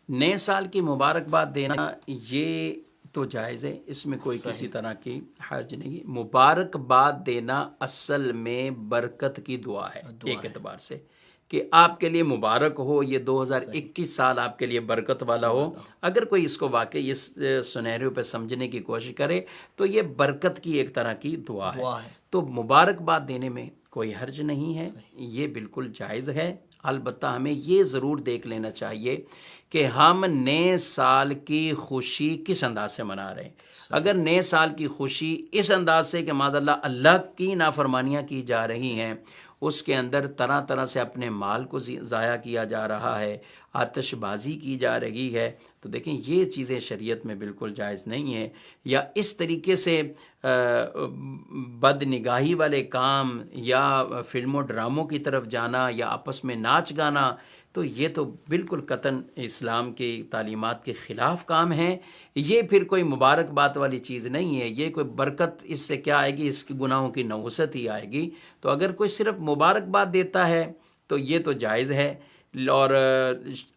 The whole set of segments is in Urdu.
نئے سال کی مبارکباد دینا یہ تو جائز ہے، اس میں کوئی کسی طرح کی حرج نہیں۔ مبارکباد دینا اصل میں برکت کی دعا ہے ایک اعتبار سے، کہ آپ کے لیے مبارک ہو، یہ 2021 سال آپ کے لیے برکت والا ہو۔ اگر کوئی اس کو واقعی اس سنہریوں پہ سمجھنے کی کوشش کرے تو یہ برکت کی ایک طرح کی دعا ہے، تو مبارکباد دینے میں کوئی حرج نہیں ہے، یہ بالکل جائز ہے۔ البتہ ہمیں یہ ضرور دیکھ لینا چاہیے کہ ہم نئے سال کی خوشی کس انداز سے منا رہے ہیں۔ اگر نئے سال کی خوشی اس انداز سے کہ معاذ اللہ کی نافرمانیاں کی جا رہی ہیں، اس کے اندر طرح طرح سے اپنے مال کو ضائع کیا جا رہا ہے، آتش بازی کی جا رہی ہے، تو دیکھیں یہ چیزیں شریعت میں بالکل جائز نہیں ہیں۔ یا اس طریقے سے بد نگاہی والے کام یا فلم و ڈراموں کی طرف جانا یا آپس میں ناچ گانا، تو یہ تو بالکل قطعاً اسلام کی تعلیمات کے خلاف کام ہیں۔ یہ پھر کوئی مبارکباد والی چیز نہیں ہے، یہ کوئی برکت اس سے کیا آئے گی، اس کی گناہوں کی نوست ہی آئے گی۔ تو اگر کوئی صرف مبارکباد دیتا ہے تو یہ تو جائز ہے، اور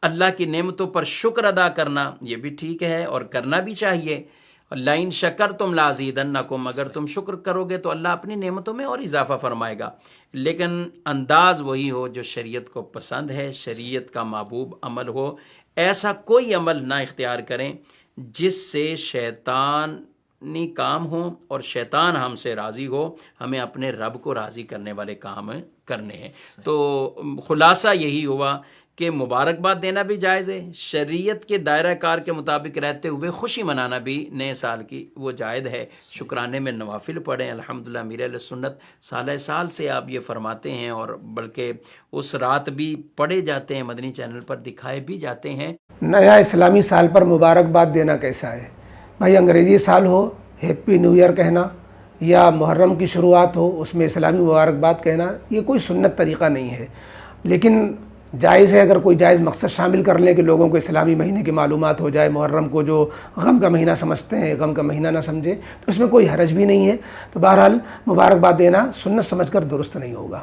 اللہ کی نعمتوں پر شکر ادا کرنا یہ بھی ٹھیک ہے اور کرنا بھی چاہیے۔ لَإِن شَكَرْتُمْ لَأَزِيدَنَّكُمْ، اگر تم شکر کرو گے تو اللہ اپنی نعمتوں میں اور اضافہ فرمائے گا، لیکن انداز وہی ہو جو شریعت کو پسند ہے، شریعت کا محبوب عمل ہو۔ ایسا کوئی عمل نہ اختیار کریں جس سے شیطانی کام ہو اور شیطان ہم سے راضی ہو۔ ہمیں اپنے رب کو راضی کرنے والے کام کرنے ہیں۔ تو خلاصہ یہی ہوا کہ مبارکباد دینا بھی جائز ہے، شریعت کے دائرہ کار کے مطابق رہتے ہوئے خوشی منانا بھی نئے سال کی وہ جائز ہے۔ شکرانے میں نوافل پڑھیں، الحمدللہ امیر اہل سنت سالہ سال سے آپ یہ فرماتے ہیں، اور بلکہ اس رات بھی پڑھے جاتے ہیں، مدنی چینل پر دکھائے بھی جاتے ہیں۔ نیا اسلامی سال پر مبارکباد دینا کیسا ہے؟ بھائی انگریزی سال ہو ہیپی نیو ایئر کہنا، یا محرم کی شروعات ہو اس میں اسلامی مبارکباد کہنا، یہ کوئی سنت طریقہ نہیں ہے، لیکن جائز ہے اگر کوئی جائز مقصد شامل کر لیں کہ لوگوں کو اسلامی مہینے کی معلومات ہو جائے، محرم کو جو غم کا مہینہ سمجھتے ہیں غم کا مہینہ نہ سمجھے، تو اس میں کوئی حرج بھی نہیں ہے۔ تو بہرحال مبارکباد دینا سنت سمجھ کر درست نہیں ہوگا۔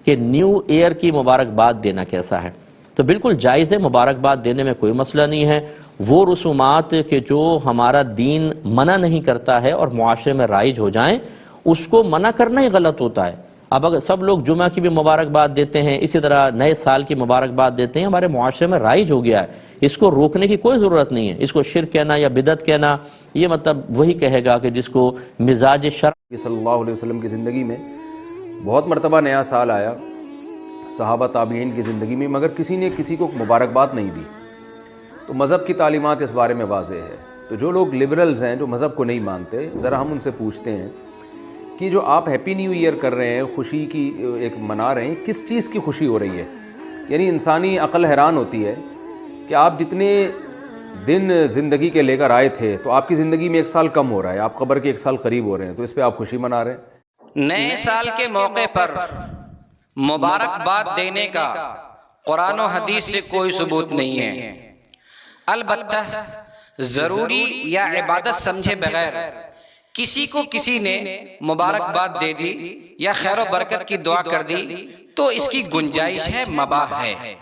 کہ نیو ایئر کی مبارکباد دینا کیسا ہے؟ تو بالکل جائز ہے، مبارکباد دینے میں کوئی مسئلہ نہیں ہے۔ وہ رسومات کہ جو ہمارا دین منع نہیں کرتا ہے اور معاشرے میں رائج ہو جائیں، اس کو منع کرنا ہی غلط ہوتا ہے۔ اب اگر سب لوگ جمعہ کی بھی مبارکباد دیتے ہیں، اسی طرح نئے سال کی مبارکباد دیتے ہیں، ہمارے معاشرے میں رائج ہو گیا ہے، اس کو روکنے کی کوئی ضرورت نہیں ہے۔ اس کو شرک کہنا یا بدعت کہنا، یہ مطلب وہی کہے گا کہ جس کو مزاج شرع صلی اللہ علیہ وسلم کی زندگی میں بہت مرتبہ نیا سال آیا، صحابہ تابعین کی زندگی میں، مگر کسی نے کسی کو مبارکباد نہیں دی۔ تو مذہب کی تعلیمات اس بارے میں واضح ہے۔ تو جو لوگ لبرلز ہیں، جو مذہب کو نہیں مانتے، ذرا ہم ان سے پوچھتے ہیں کہ جو آپ ہیپی نیو ایئر کر رہے ہیں، خوشی کی ایک منا رہے ہیں، کس چیز کی خوشی ہو رہی ہے؟ یعنی انسانی عقل حیران ہوتی ہے کہ آپ جتنے دن زندگی کے لے کر آئے تھے تو آپ کی زندگی میں ایک سال کم ہو رہا ہے، آپ قبر کے ایک سال قریب ہو رہے ہیں، تو اس پہ آپ خوشی منا رہے ہیں۔ نئے سال کے موقع پر مبارکباد دینے کا قرآن و حدیث سے کوئی ثبوت نہیں ہے، البتہ ضروری یا عبادت سمجھے بغیر کسی کو کسی نے مبارکباد دے دی یا خیر و برکت کی دعا کر دی تو اس کی گنجائش ہے، مباح ہے۔